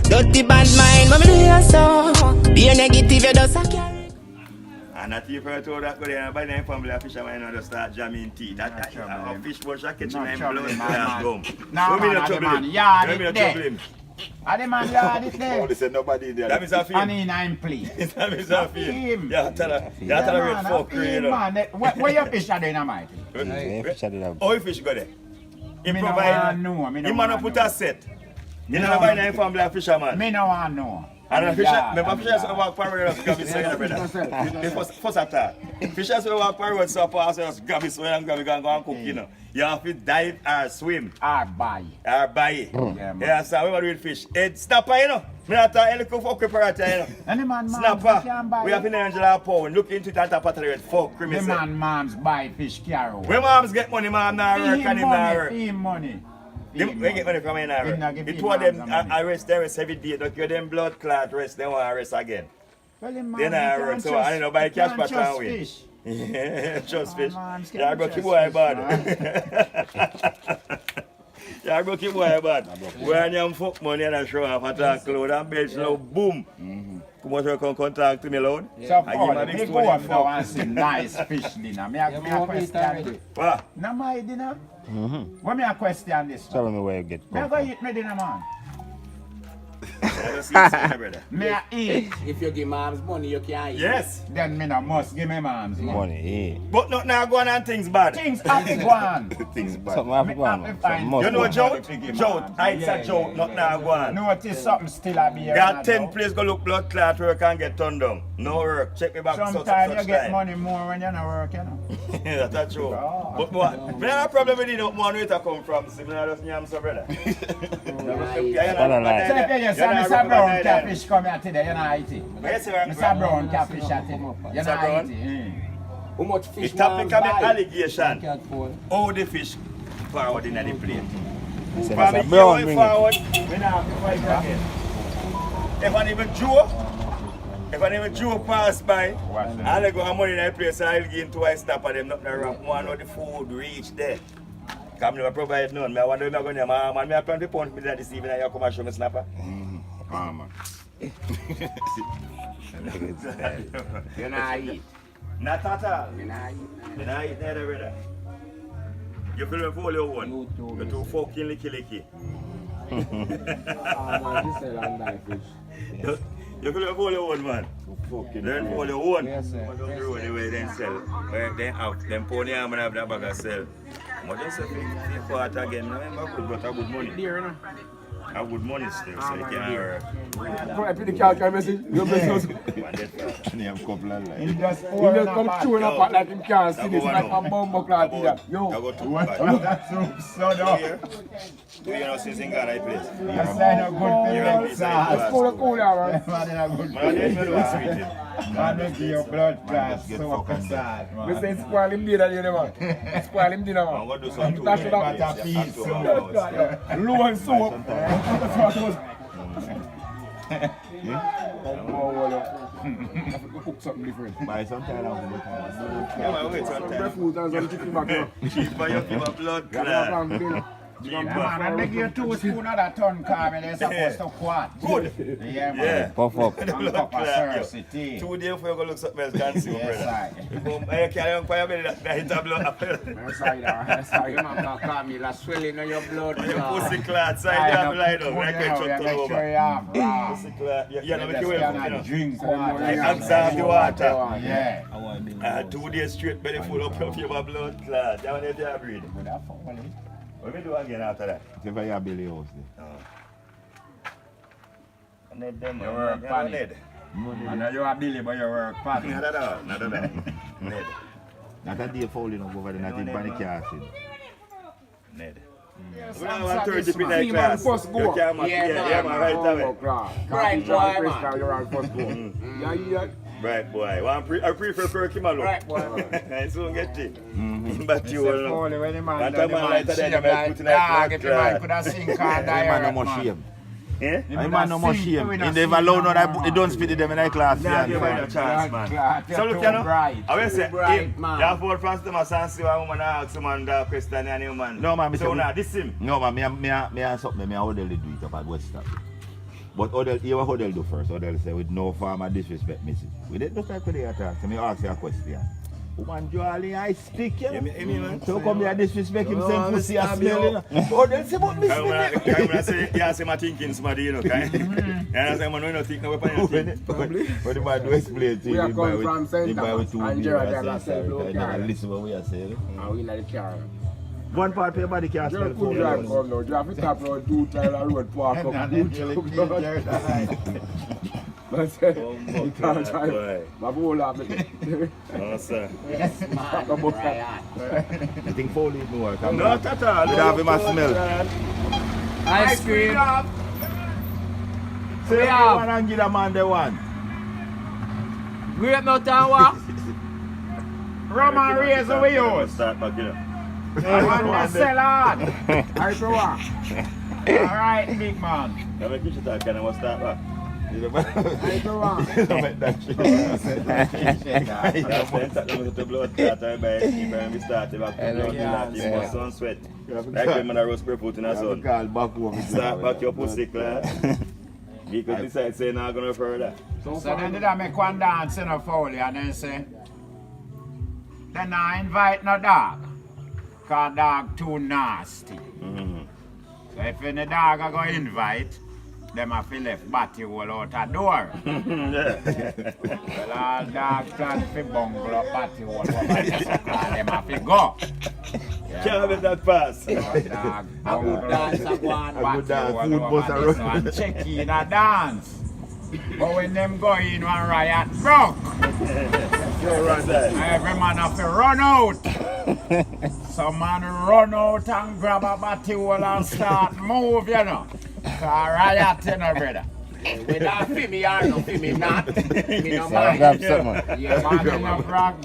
Dirty bad mind, but me do so. Be a negative, you just a carry. And that if I told that go there and by the family of fishermen and just start jamming teeth. That a fish bush a catching them blood glass gum. No man, I demand yard it there. I demand yard it there. Oh, they said nobody there. That means a film. And in I'm pleased. That means a film. Yeah, tell her red fuck creator. Where your fish are doing, Mike? Oh, you fish go there? He Me no provide. want know. He man put a set. You know by the family of fisherman. Me no want know. And the fishers who walk parallel just grab it so you brother. First attack. Fishers who walk parallel so pass just grab it so you grab it and go and cook, you know. You have to dive or swim. Or buy. Yeah, so we want to do with fish. It's snapper, you know. Me not tell you look for preparator, you know. Any man snapper. We have in Angela pound. Look into it at the pattern with fuck creamy. The man moms buy fish carry. When moms get money, mom not work and him not work. He money. We get money from him now. It told them arrest every day. Don't give them blood clot rest. They want to arrest again. Well, man, they not work. So I don't know buy cash pattern and win. Yeah, trust fish. Yeah, broke your boy bad. Yeah, broke your boy bad. When you fuck money and I show off a talk cloud and bitch now boom. Come out here come talk to me loud. So Paul, me go up now and see nice fish dinner. Me a question. What? No my dinner? What me a question this? Tell me where you get me go eat me dinner, man. Me a eat. If you give moms money, you can eat. Yes. Then me no must give me moms money. But not now go on and things bad. Things have to go on. Things bad. Something have to go on. You know joke? It's a joke, not now go on. Notice something still a be here. Got 10 places go look blood clot where you can get turned down. No work. Check me back. Sometimes you get money more when you're not working. You know? That's true. But what? We have a problem with it. Don't want where to come from. So I just yam so brother. Mr. Brown catfish come here today, you know eat it. Mr. Brown catfish here today, you know eat it. How much fish the topic of the allegation, how the fish forward in the plate. From the year forward, we now have to fight again. If an even Joe pass by, and they go have money in that place, I'll give twice stop at them, nothing wrong. One of the food reach there. Come never provide none. I wonder if I'm going to man. I plan to punch me this evening and you come and show me snapper. Man. You know eat. Not at all. You know eat. You know eat neither brother. You feel me for your one. You're too fucking licky. Man, this is a nice fish. You feel me for your one, man. Learn for your one. Yes, sir. The way they sell. Then out. Then pony arm and have that bag of sell. But just if you fought again, remember good, but a good money. A good money still, so you can work. I put the calculator message. Your business. You have a couple of lights. He just come chewing up pot like him can't see this like a bomb clock here. Yo. That's so dumb. Do you know since in Ghana place? That's like a good thing. It's full of cool hour. Man, in a good Man, man, make your blood class so sad, man. We say spoil him dinner, you know, man. Spoil him dinner, man. I'm going to do something. That's But a piece, low and soap. Cook something different. Buy some kind of Yeah, man, wait some time. Food and some chicken back here. Cheaper, you give a blood clot. Man, I make you 2 spoons of that ton car, man. They're supposed to quart. Good. Yeah, man. puff up. And cup of Cersei tea. 2 days before you go look something else can see, Yes, brother. I carry on for your belly that hit a blood. Sorry, you man call me la swelling on your blood. Your pussy clot, side you have to lie down. I can shut all over. Pussy clot. You know, make you well, you know. Drink water. I absorb the water. Yeah. 2 days straight, belly full up of your blood clot. That one is your breed. What do we do again after that? If I have Billy house there. Ned, You work pan it. I know you are Billy, but you work pan Not at all. Ned. Not a day fouling up over there, not in panic casting. Ned. Yes, We have 30 in that man class. first go. You can't yeah, man, right away. Right, boy, man. Right, boy. I prefer Perky Malo. Right, boy. I soon get it. But you will know. Only when the man That does the man man like that, shame they might like put in that dog, if the man blood could have sink on Man no more man. shame. Eh? I man no more shame. In the alone, no, they don't spit them in that class. Nah, give me a chance, man. So look, you know, I will say, if you have four friends to my son, see a woman ask a man that question, and you man. No, man, so now, this him. No, man, me something, me I orderly do it up at West Stop. But Odell, you what Odell do first? Odell say with no farmer disrespect me. We didn't look like they attack. So me ask you a question. Woman Jolie, I speak you. Man. So come here disrespect him, send pussy a smell, you know. Odell say about me speak. I say, yeah, say my thinking somebody, you know, kind. And I say, man, no think no weapon. Probably. But the man do explain to you. We are coming from St. Thomas. And Gerard has said, listen what we are saying. and we like the car. One part of your body can't smell Just food. put that come now. Just have to tap around 2 times and road park up. But say, you can't try. My bowl of it. No, sir. Yes, man. Ryan. I think 4 leave more. Not at all. We have him a smell. Ice cream. Say you want to give a man the one. Great Mountain Walk. Rum and razor we use. Start back here. I want to sell on. I go on. Alright, big man. Can we keep it talk and we'll start back? I go on. I spent that little to blood clot and by we started back to blood clot in my sun sweat. Like when man roast pepper in the sun. Start back your pussy clot. Because decide say not gonna further. So then did I make one dance in a foley and then say, then I invite no dog. Cause dog too nasty. So if any dog I go invite, them have to left batty hole out a door. Well, all dogs plan to bungle up batty hole over there, so them have to go. Can't let that pass. Dog bungle dance a go on batty hole over this and check in a dance. But when them go in one riot broke, every man have to run out. Some man run out and grab a batty hole and start move, you know. Riot, you know, brother. Whether for me or no for me not, me no mind. Grab someone. Yeah, man, you know, grab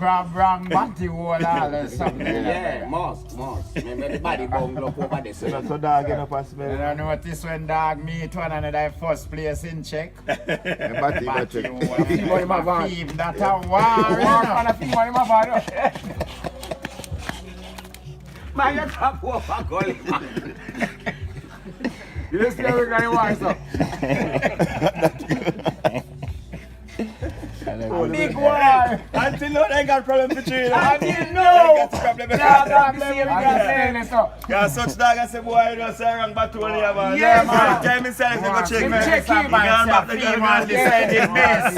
batty hole or something. Yeah, must. Remember the body bungle up over there. So dog get up and You smell. don't notice when dog meet one another first place in check? Batty Batty check. hole. Fever in my van. Fever that a war, you Walk know. on a fever in my van. Man, you can't walk a gully, man. You see how we got your voice up? Big war. Until now they got problem for you. I didn't know. They got problem. Yeah, such dog I say, boy, you don't say wrong but only have a Yeah, man. Tell me say, go check me. Check him, man. Fever decided best.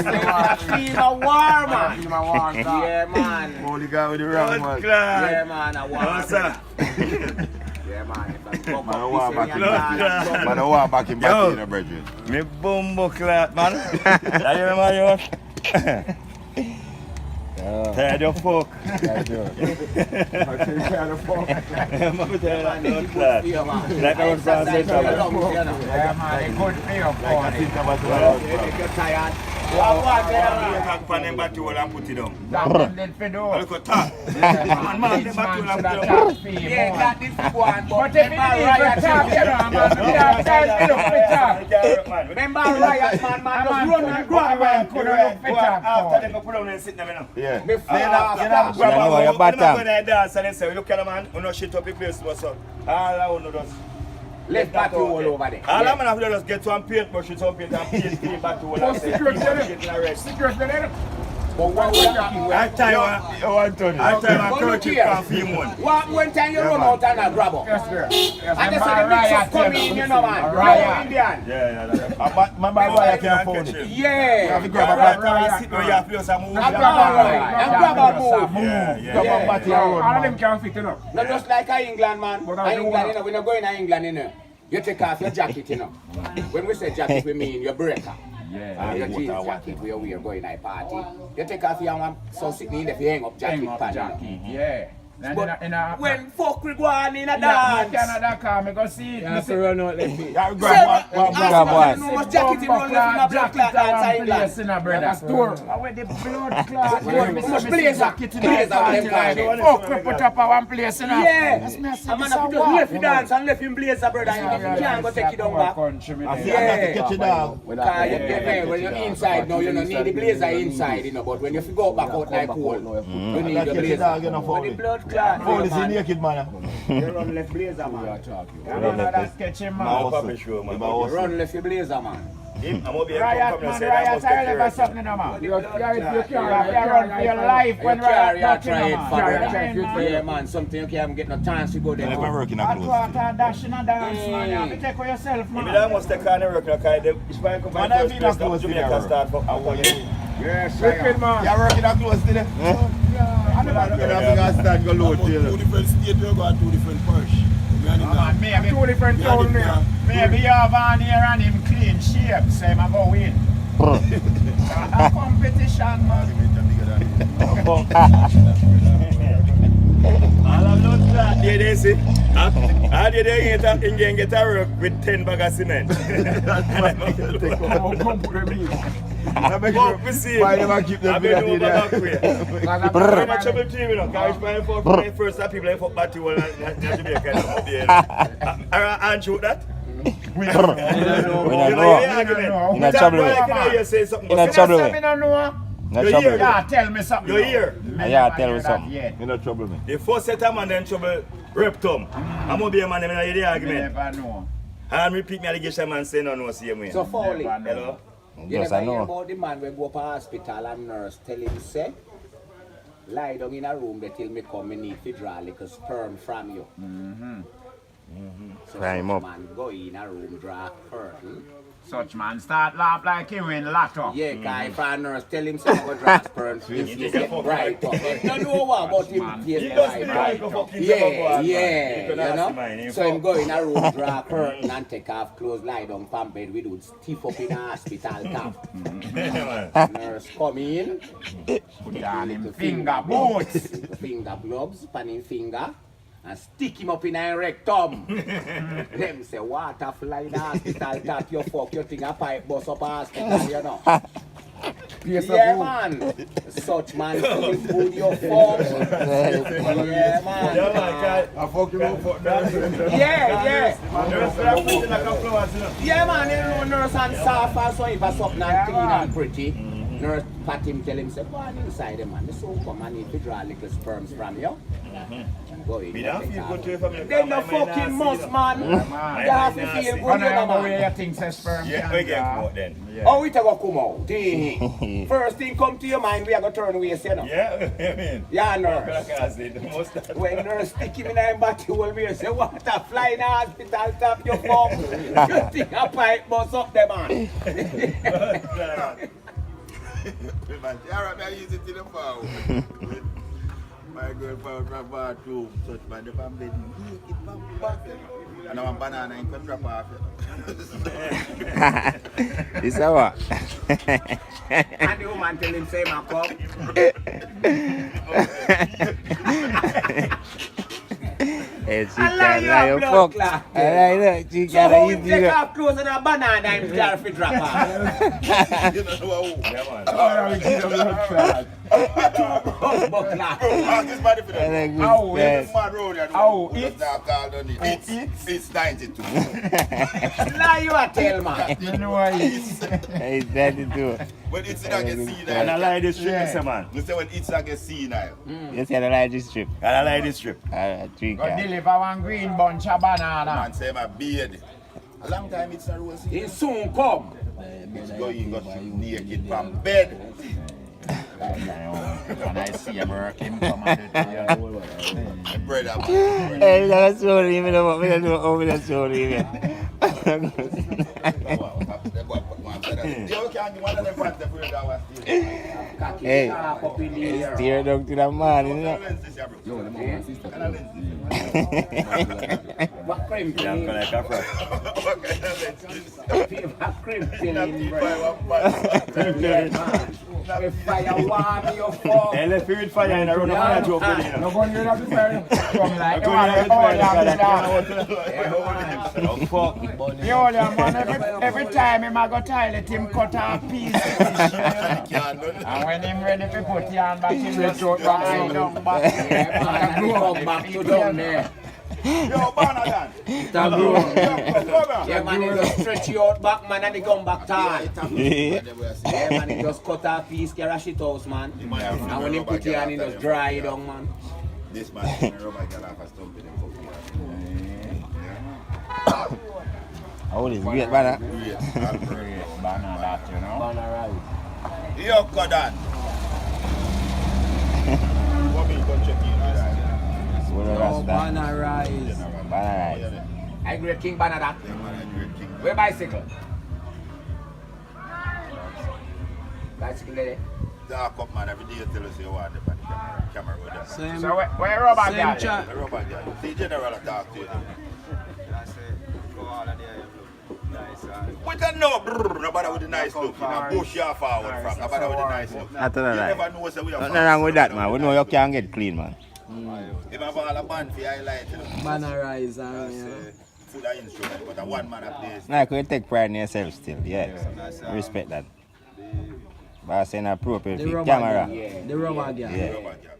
Fever war, man. Fever war, dog. Yeah, man. Holy God with the wrong Good one. class. Yeah, man. I No, want. sir. Yeah, man. Man, I walk back in Good class. Man, I walk back in batty in the brethren. Me bumbo clat, man. That you remember you? Tired of fuck. I think tired of fuck. I'm tired of blood clat. Like I was from Central. Yeah, man. They good feel for it. Tired. You can pan them back to all and put it down. That one did for do. Look at that. Man, them back to all and put it down. Yeah, that is the one. But if it is a top, you know, man, we have time to look for top. Remember Riot, man, just run and grab man, could have looked for top. After they go put down and sit them, you know. Yeah. Look at the man, we no shit up the place, what's up? All I want to just left back to all over there. all I'm gonna have to just get some paint, brush it some paint and paint clean back to all Oh, and say, secret keep there. on getting a rest. Secret there. But what was that? That time, You want Tony? that time Oh, I look coach you here. can film one. When time you run out and grab up. Yes, sir. Yes, And they say the mix up come in, you know, man. Riot. No Indian. Yeah. My boy can't afford it. Yeah. You grab a bat and sit down, you have to just move. And grab a move. Yeah. All of them can't fit enough. Not just like England, man. But I England, don't you know, we're not going to England, you know. You take off your jacket, you know. When we say jacket, we mean your breaker. Your jeans jacket, we are going to a party. You take off your one, so sitting in there, you hang up jacket. Yeah. But in a, when fuck we go on in a yeah, dance. Canada come, I go see it. Yeah, so run out left feet. Yeah, Grab one. Grab one. No much jacket in one left in a blood clot dance England. in a brother. Store. Where the blood clot. Much blazer. Blazer with them kind. Fuck, we put up a one place in a. Yeah. That's me, I say, A man this have a to walk. left him dance and left him blazer, brother. You can't go take it down back. I feel I have to Yeah. catch you dog. Because you get me, when you're inside now, you don't need the blazer inside, you know, but when you go back out like cold, you need the blazer. Catch you dog, you know, But for the me. blood Police in naked man. You run left blazer, man. Another sketchy man. I'll probably show man. You run left your blazer, man. I'm gonna be a Riot, man, riot, I never something, no, man. You run for your life when riot touching, man. Yeah, man, something you can't get no chance to go there. Never working Hot close. water, dash in a dance, man. You have to take for yourself, Maybe man. that must take on the work, okay? It's fine, come Man, on, I first feel place, close to Jamaica the start for Yes, Wicked man. You're working close to them. I'm going to start go load Two till. different states, you got two different parish. Man, maybe Two different towns there. Maybe you have on here and him clean shape, say him go win. A competition, man. All of those that they see. How did they get a work with 10 bags of cement? We see. Why never keep them I've been good over at back way. Very much trouble team, you know. Guys, playing for first that people for batty wall and Jamaica. And shoot that. We don't know. In a trouble way. In a trouble way. In a trouble way. Yeah, tell me something. You're here. Yeah, tell me something. You no trouble me. The first set of man then trouble Reptum. I'm gonna be a man in the argument. Never know. And repeat me allegation man say no same way. So Foley, Hello? you Yes, never I hear know. about the man when go to hospital and nurse tell him say, lie down in a room they till me come, me need to draw like sperm from you. So Cry him such up. man go in a room, draw curtain. Such man start laugh like he win lotto. Yeah, guy, if a nurse tell him something go draw sperm, he get right up. No know what about him, He he does get speak right like up. a fucking Yeah, you you can ask know. him, So him go in a room, draw curtain and take off clothes, lie down from bed, we do stiff up in a hospital top. Nurse come in, Put on him finger boots. finger gloves, pan him finger, and stick him up in a rectum. Them say, water fly in the hospital top, you fuck, you think a pipe bust up a hospital, you know. Yeah, man. Such man feel food, you fuck. Yeah, man. I fuck you up for Yeah. Yeah, man, you know, nurse and soft and so if a something and clean and pretty. Nurse pat him, tell him, say, go on inside him, man. So come and need to draw little sperms from you. Go in. Me don't feel good to you, family. Then the fucking must, man. You have to feel good, you know, Whenever you man. think say sperm Yeah, can we get draw. caught then. Oh, we take a come out. First thing come to your mind, we are going to turn waist, you know. Yeah, I mean. Yeah, nurse. Like I said, the most that. When nurse stick him in a body hole, we say, what a fly in the hospital top, you fuck. You think a pipe bust up there, man. Alright, I use it in the phone. My girl found my bathroom, touch my different bed. And I'm a banana in the drop off. This is what? And the woman tell him, say, my cup. Hey, she I can't lie lie you your blood fuck. clot. I like she So can't how eat him take you. off clothes and a banana and him jar fi drop off? You know who? But like, This body for I them. like Ow, good This guys. mad road here. Ow, Just now called on it. It's 92. lie you a tell, man. You know what it is. Hey, daddy too. When it's not get seen And I now. like this strip, Mr. Man. You say when it's not get seen now. You see, I like this strip. And I like this strip. I drink Go that. deliver one green bunch of banana. Man say my beard. A long time it's not rose. He soon come. It's going got you naked from bed. And I see a working come and do it. Brother. Hey, that's so even though we don't know over the show even. Hey, it's tear down to the man, you know. What cream Yeah, I'm filling? like a frog. What cream filling, bro? Yeah, man. If fire warm you fuck. Hey, let's feel fire in a room. I'm going to joke with you. No one here have to say. Come like you I'm want going to to all fuck. the older man, every time him a go toilet, him cut a piece of fish. And when him ready to put it on back, him just throw it back down back. Yeah, man. And he come back to down there. Yo, Banadan. Yeah, man, he just stretch you out back, man, and he come back tall. Yeah, man, he just cut off piece, carry shit house, man. And when he put it on, he just dry it down, man. This man is a rubber girl off a stump in the fucking. How old is great banner? Great. Banner that, you know. Banner right. Yo, Kodan. What me go check in with that? What No, was that? banner rise. Banner right. I great king banner that. Yeah, man, I great king. Where bicycle? Bicycle there. Dark up, man. Every day you tell us you want the camera with them. Same, So where rubber same girl? chat. The rubber girl. See, General talk to you. We can know, nobody with a nice look. You know, push you forward from. Nobody with a nice look. I tell You you never that. know so we are Nothing wrong with that, man. We know you can get clean, man. If I ball a band for highlight, you know. Banner rise. Full of instrument, but a one man a plays. Like, you take pride in yourself still, yeah. Respect that. But I say appropriate The for rubber camera. girl. The rubber girl. Yeah. Rubber girl.